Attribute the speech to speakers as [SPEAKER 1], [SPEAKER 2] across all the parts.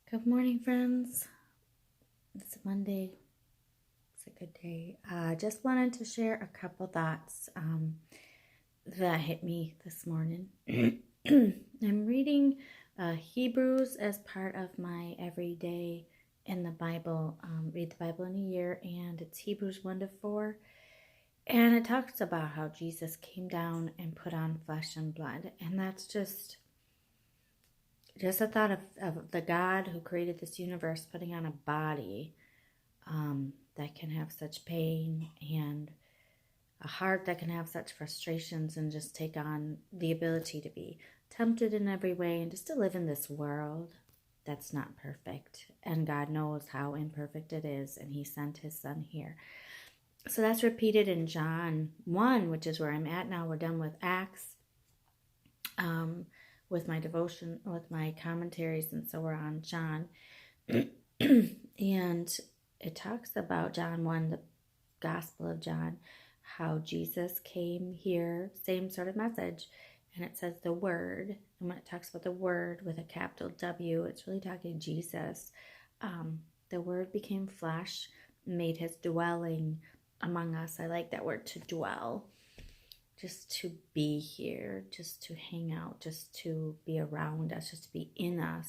[SPEAKER 1] Good morning, friends. It's Monday. It's a good day. Just wanted to share a couple thoughts that hit me this morning. I'm reading Hebrews as part of my everyday in the Bible. Read the Bible in a year, and it's Hebrews 1-4. And it talks about how Jesus came down and put on flesh and blood. And that's just a thought of the God who created this universe putting on a body that can have such pain and a heart that can have such frustrations and just take on the ability to be tempted in every way and just to live in this world that's not perfect. And God knows how imperfect it is, and he sent his son here. So that's repeated in John 1, which is where I'm at now. We're done with Acts. With my devotion, with my commentaries, and so we're on John. And it talks about John 1, the Gospel of John, how Jesus came here, same sort of message, and it says the Word. And when it talks about the Word with a capital W, it's really talking Jesus. The Word became flesh, made his dwelling among us. I like that word, to dwell. Just to be here, just to hang out, just to be around us, just to be in us,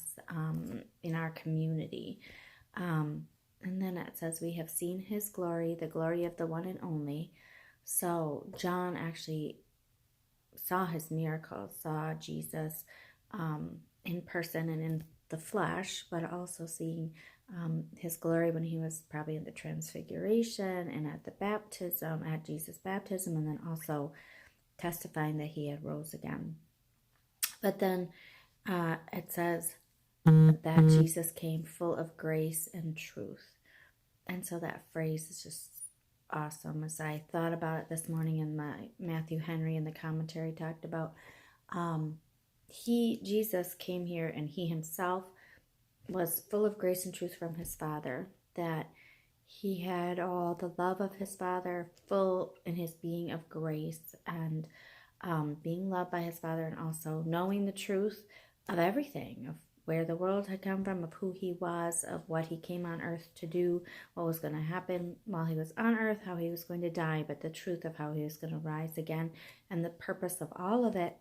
[SPEAKER 1] in our community. And then it says, we have seen his glory, the glory of the one and only. So John actually saw his miracles, saw Jesus in person and in the flesh, but also seeing his glory when he was probably in the transfiguration and at the baptism, at Jesus' baptism, and then also testifying that he had rose again. But then it says that Jesus came full of grace and truth. And so that phrase is just awesome. As I thought about it this morning, in my Matthew Henry in the commentary talked about Jesus came here and he himself was full of grace and truth from his Father, that he had all the love of his Father, full in his being of grace and being loved by his Father, and also knowing the truth of everything, of where the world had come from, of who he was, of what he came on earth to do, what was going to happen while he was on earth, how he was going to die, but the truth of how he was going to rise again, and the purpose of all of it.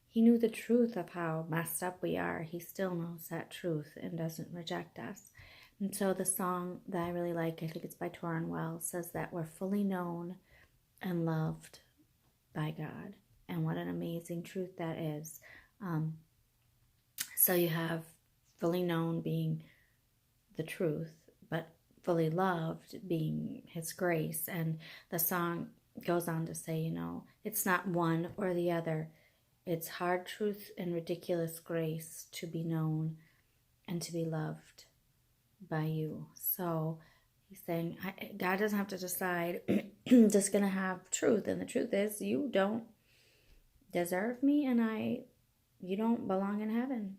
[SPEAKER 1] He knew the truth of how messed up we are. He still knows that truth and doesn't reject us. And so the song that I really like, I think it's by Torrin Wells, says that we're fully known and loved by God. And what an amazing truth that is. So you have fully known being the truth, but fully loved being his grace. And the song goes on to say, it's not one or the other. It's hard truth and ridiculous grace to be known and to be loved by you. So he's saying God doesn't have to decide. Just gonna have truth, and the truth is you don't deserve me, and you don't belong in heaven,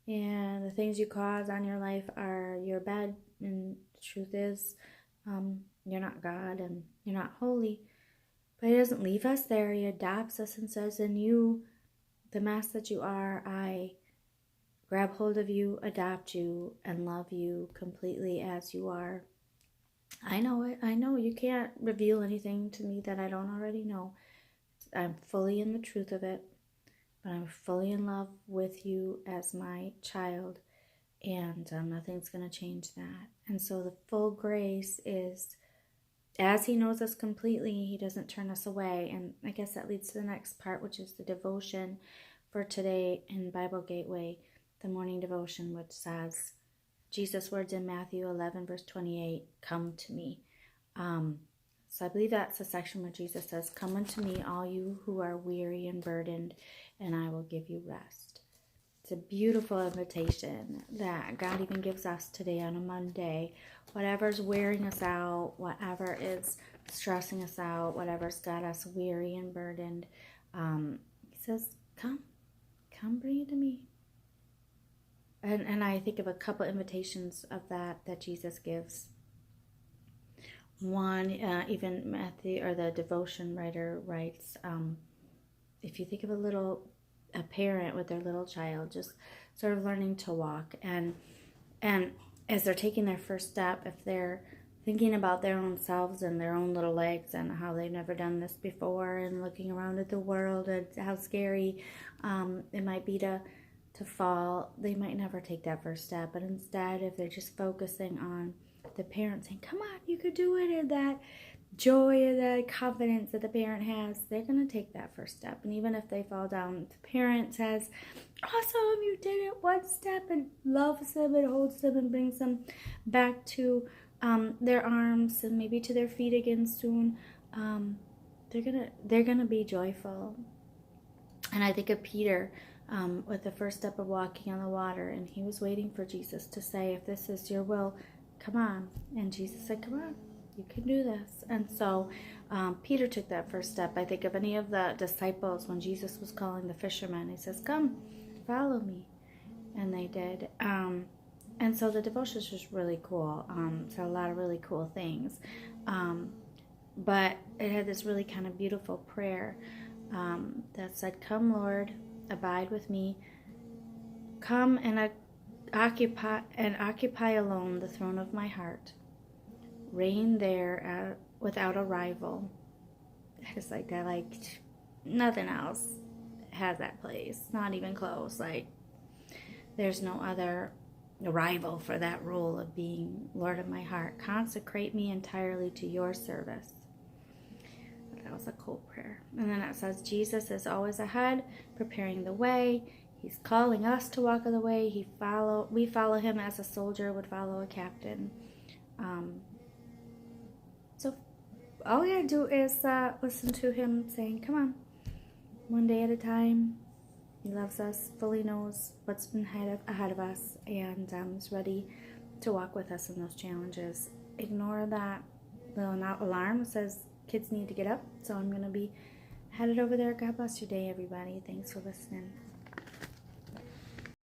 [SPEAKER 1] and the things you cause on your life are your bad, and the truth is you're not God and you're not holy. But he doesn't leave us there. He adopts us and says, in you, the mess that you are, I grab hold of you, adopt you, and love you completely as you are. I know it. I know you can't reveal anything to me that I don't already know. I'm fully in the truth of it, but I'm fully in love with you as my child, and nothing's going to change that. And so the full grace is, as he knows us completely, he doesn't turn us away. And I guess that leads to the next part, which is the devotion for today in Bible Gateway, the morning devotion, which says, Jesus' words in Matthew 11, verse 28, come to me. So I believe that's the section where Jesus says, come unto me, all you who are weary and burdened, and I will give you rest. It's a beautiful invitation that God even gives us today on a Monday. Whatever's wearing us out, whatever is stressing us out, whatever's got us weary and burdened, he says, come bring it to me. And I think of a couple invitations of that Jesus gives. One, even Matthew, or the devotion writer, writes, if you think of a little a parent with their little child, just sort of learning to walk. And as they're taking their first step, if they're thinking about their own selves and their own little legs and how they've never done this before, and looking around at the world and how scary it might be to fall, they might never take that first step. But instead, if they're just focusing on the parent saying, come on, you could do it, and that joy and that confidence that the parent has, they're going to take that first step. And even if they fall down, the parent says, awesome, you did it, one step, and loves them and holds them and brings them back to their arms and maybe to their feet again soon. They're gonna be joyful. And I think of Peter with the first step of walking on the water, and he was waiting for Jesus to say, if this is your will, come on. And Jesus said, come on, you can do this. And so Peter took that first step. I think of any of the disciples when Jesus was calling the fishermen, he says, come, follow me. And they did. And so the devotion is just really cool. So a lot of really cool things. But it had this really kind of beautiful prayer that said, come, Lord, abide with me. Come and occupy alone the throne of my heart. Reign there without a rival. It's like that, like nothing else has that place. Not even close. Like there's no other rival for that role of being Lord of my heart. Consecrate me entirely to your service. That was a cool prayer. And then it says, Jesus is always ahead, preparing the way. He's calling us to walk of the way. We follow him as a soldier would follow a captain. So all we gotta do is listen to him saying, come on, one day at a time. He loves us, fully knows what's been ahead of us, and is ready to walk with us in those challenges. Ignore that little alarm that says kids need to get up. So I'm going to be headed over there. God bless your day, everybody. Thanks for listening.